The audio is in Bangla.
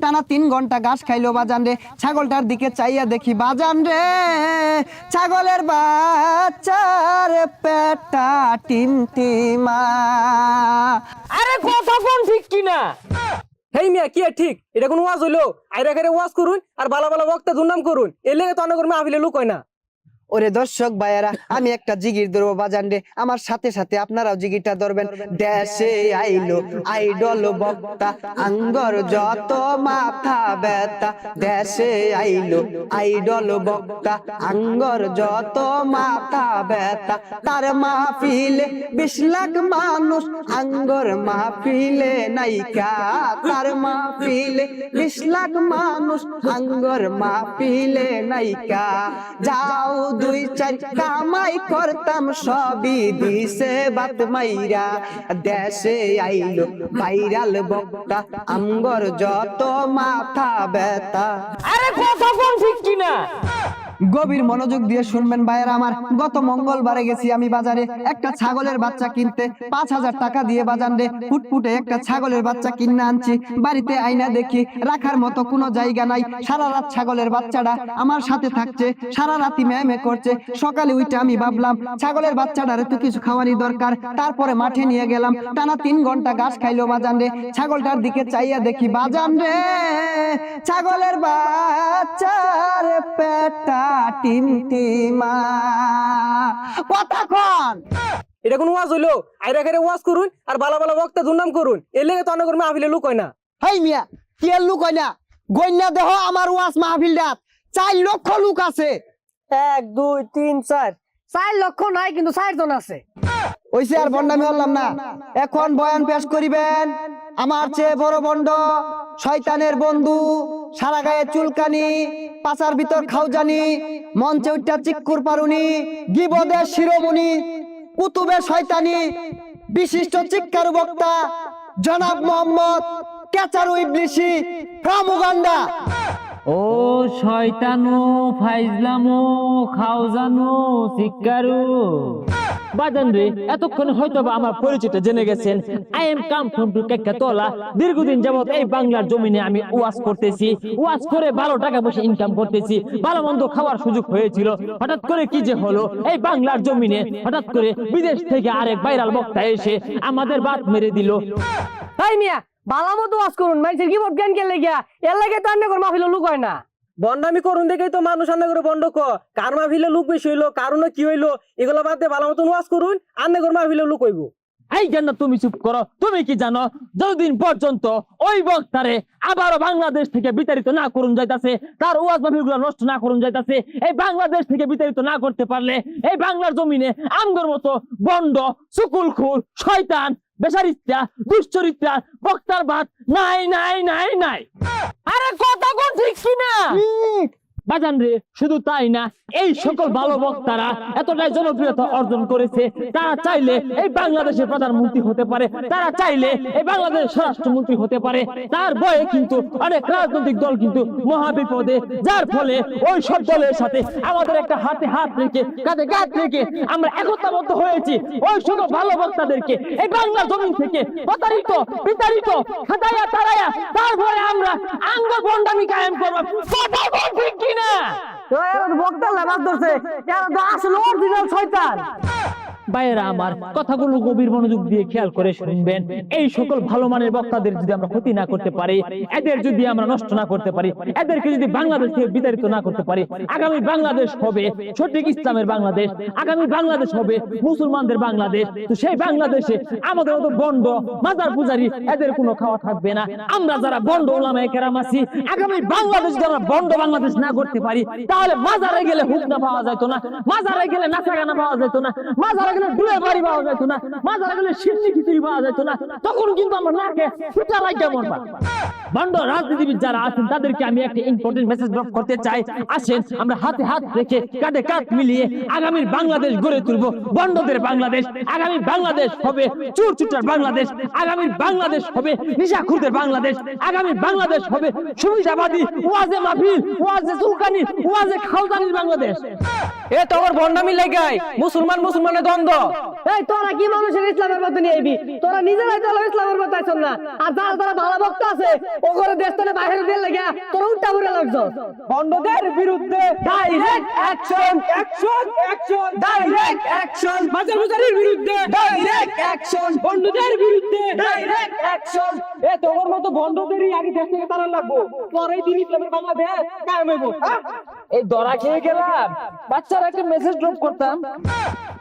টানা 3 ঘন্টা ঘাস খাইলো বাজান রে। ছাগলটার দিকে চাইয়া দেখি বাজান রে, ছাগলের বাচ্চার পেটটা টিমটিমা। আরে কথা কোন ঠিক কিনা? হেই মিয়া কি ঠিক? এটা কোন ওয়াজ হইলো? আইরা করে ওয়াজ করুন আর বালা বালা বক্তা দুর্নাম করুন, এর লেগে তো অনেক মাহফিলে লোক হয় না। ওরে দর্শক ভাইয়ারা, আমি একটা জিগির ধরবো বাজান রে, আমার সাথে সাথে আপনারাও জিগিরটা ধরবেন। দেশে আইলো আইডল বক্তা, আঙ্গর যত মাথা ব্যথা। দেশে আইলো আইডল বক্তা, আঙ্গর যত মাথা ব্যথা। তার মাহফিলে 20 লাখ মানুষ, আঙ্গর মাহফিলে নাইকা। তার মাহফিলে 20 লাখ মানুষ, আঙ্গর মাহফিলে নাইকা। যাও 2-4 কামাই করতাম, সবই দিছে বাত মাইরা। দেশে আইলো ভাইরাল বক্তা, আঙ্গর যত মাথা ব্যথা। আরে কথা কোন ঠিক কিনা? গভীর মনোযোগ দিয়ে শুনবেন ভাইয়েরা আমার। গত মঙ্গলবারে গেছি আমি বাজারে একটা ছাগলের বাচ্চা কিনতে। 5000 টাকা দিয়ে বাজান রে ফুটফুটে একটা ছাগলের বাচ্চা কিনে আনছি। বাড়িতে আইনা দেখি রাখার মতো কোনো জায়গা নাই। সারা রাত ছাগলের বাচ্চাটা আমার সাথে থাকছে, সারা রাতি ম্যামে করছে। সকালে উঠে আমি ভাবলাম ছাগলের বাচ্চাটারে তো কিছু খাওয়ানি দরকার। তারপরে মাঠে নিয়ে গেলাম, টানা 3 ঘন্টা ঘাস খাইলো বাজান রে। ছাগলটার দিকে চাইয়া দেখি বাজান রে, ছাগলের বাচ্চার পেটটা টিমটিমা। কতক্ষণ? এটা কোন ওয়াজ হইলো? আইরা করে ওয়াজ করুন আর বালা বালা বক্তা দুর্নাম করুন, এর লেগে তো অনেক মাহফিলে লোক হয় না। হেই মিয়া কি এর লোক হয় না? গইনা দেহ আমার ওয়াজ মাহফিলটাত 4 লক্ষ লোক আছে। 1 2 3 4 লক্ষ নাই, কিন্তু 4 জন আছে। ওইসে আর বন্ডামি হলাম না। এখন বয়ান পেশ করিবেন আমার চেয়ে বড় বন্ড, শয়তানের বন্ধু, সারা গায়ে চুলকানি, পাছার ভিতর খাওজানি, মঞ্চে উঠা চিক্কুর পারুনি, গিবদের শিরোমণি, কুতুবে শয়তানি, বিশিষ্ট চিৎকার বক্তা জনাব মোহাম্মদ কেচারু ইবলিসি ফ্রম উগান্ডা। ও শয়তানু ফাইজলামু খাওজানু চিক্কারু বাজান রে, এতক্ষণ হয়তো আমার পরিচয়টা জেনে গেছেন। I am come from to কেকাতলা। দীর্ঘদিন যাবত এই বাংলার জমিনে আমি ওয়াজ করতেছি, ওয়াজ করে ভালো টাকা পয়সা ইনকাম করতেছি, ভালো মন্দ খাওয়ার সুযোগ হয়েছিল। হঠাৎ করে কি যে হলো, এই বাংলার জমিনে হঠাৎ করে বিদেশ থেকে আরেক ভাইরাল বক্তা এসে আমাদের বাত মেরে দিল। তাই মিয়া বালা মতো ওয়াজ করুন, মাইসের কি জ্ঞান কে লাগিয়া, এর লাগে তো অনেক মাহফিলে লোক হয় না। বন্ডামি করুন দেখেই তো মানুষ আন্না করে বন্ড কার মাহফিলে লোক বেশি হইলো, কারণে কি হইলো, এগুলো বাদ দিয়ে ভালো মতন ওয়াজ করুন, আন্না করে মাহফিলে লোক হইব। এই কেন তুমি চুপ করো? তুমি কি জানো যতদিন পর্যন্ত ওই বক্তারে আবারও বাংলাদেশ থেকে বিতাড়িত না করুন যাইতাছে, তার ওয়াজ মাহফিলগুলো নষ্ট না করুন যাইতাছে, এই বাংলাদেশ থেকে বিতাড়িত না করতে পারলে এই বাংলার জমিনে আমগর মতো বন্ড, সুকুলখুর, শয়তান, বেচারিত্রা, দুশ্চরিত্রা বক্তার বাদ নাই নাই নাই নাই। আরে কথা কোন ঠিক কিনা? বাজান রে, শুধু তাই না, এই সকল ভালো বক্তারা এতটাই জনপ্রিয়তা অর্জন করেছে, তারা চাইলে এই বাংলাদেশের প্রধানমন্ত্রী হতে পারে, তারা চাইলে এই বাংলাদেশের স্বরাষ্ট্রমন্ত্রী হতে পারে। তার ভয়ে কিন্তু অনেক রাজনৈতিক দল কিন্তু মহাবিপদে, যার ফলে ওই সব দলের সাথে আমাদের একটা হাতে হাত রেখে কাঁধে কাঁধ রেখে আমরা একতাবদ্ধ হয়েছি ওই সকল ভালো বক্তাদেরকে এই বাংলা জমিন থেকে প্রতারিত, বিতাড়িত, খাটাইয়া তারাইয়া তারপরে আমরা আঙ্গ বন্ডামি কায়েম করবো। কথা বল ঠিক কিনা? বক্তা লাভ ধরছে, আসলে অরিজিনাল শয়তান। ভাইয়েরা আমার, কথাগুলো গভীর মনোযোগ দিয়ে খেয়াল করে শুনবেন। এই সকল ভালো মানের বক্তাদের যদি আমরা ক্ষতি না করতে পারি, এদের যদি আমরা নষ্ট না করতে পারি, এদেরকে যদি বাংলাদেশ থেকে বিতাড়িত না করতে পারি, আগামী বাংলাদেশ হবে সঠিক ইসলামের বাংলাদেশ, আগামী বাংলাদেশ হবে মুসলমানদের বাংলাদেশ। তো সেই বাংলাদেশে আমাদের মতো বন্ড, মাজার পূজারি এদের কোনো খাওয়া থাকবে না। আমরা যারা বন্ড ওলামায়ে কেরাম আছি, আগামী বাংলাদেশ যদি আমরা বন্ড বাংলাদেশ না করতে পারি, তাহলে মাজারে গেলে হুকনা পাওয়া যেত না, মাজারে গেলে নাচা গানা পাওয়া যেত না, মাজারে গেলে দুয়ে বাড়ি পাওয়া যেত না, মাজারে গেলে সিন্নি খিচুড়ি পাওয়া যেত না। তখন কিন্তু আমরা নাকে ফুটা রাইখা মরবা। বন্ড রাজনীতিবিদ যারা আছেন তাদেরকে আমি একটা ইম্পর্টেন্ট মেসেজ ড্রপ করতে চাই। আসেন আমরা হাতে হাত রেখে কাঁধে কাঁধ মিলিয়ে আগামীর বাংলাদেশ গড়ে তুলবো, বন্ডদের বাংলাদেশ। আগামী বাংলাদেশ হবে চোর চুটার বাংলাদেশ, আগামী বাংলাদেশ হবে নিশাখুরদের বাংলাদেশ, আগামী বাংলাদেশ হবে সুবিধাবাদী, ওয়াজে মাহফিল, ওয়াজে চুলকানি, ওয়াজে খাওজানির বাংলাদেশ। এ তো আমার বন্ডামি লাগাই মুসলমান মুসলমানের দ্বন্দ্ব। এই তোরা কি মানুষের ইসলামের পথে নিয়ে আইবি? তোরা নিজেরাই তো ইসলামের পথে আইছস না। আর যারা যারা ভালো ভক্ত আছে ও করে দেশ থেকে বাইরে দিয়ে লাগা তোরা উল্টা ঘুরে লাগছস। বন্ধদের বিরুদ্ধে direct action, action, action, direct action. বাজার বাজারের বিরুদ্ধে ডাইরেক্ট অ্যাকশন, বন্ধদের বিরুদ্ধে ডাইরেক্ট অ্যাকশন। এ তোর মতো বন্ধদেরই আগে দেশ থেকে তাড়া লাগবো, পরেই দিন ইসলামের বাংলাদেশ কায়েম হইব। এই ধরা খেয়ে গেলাম, বাচ্চারা একটা মেসেজ ড্রপ করতাম।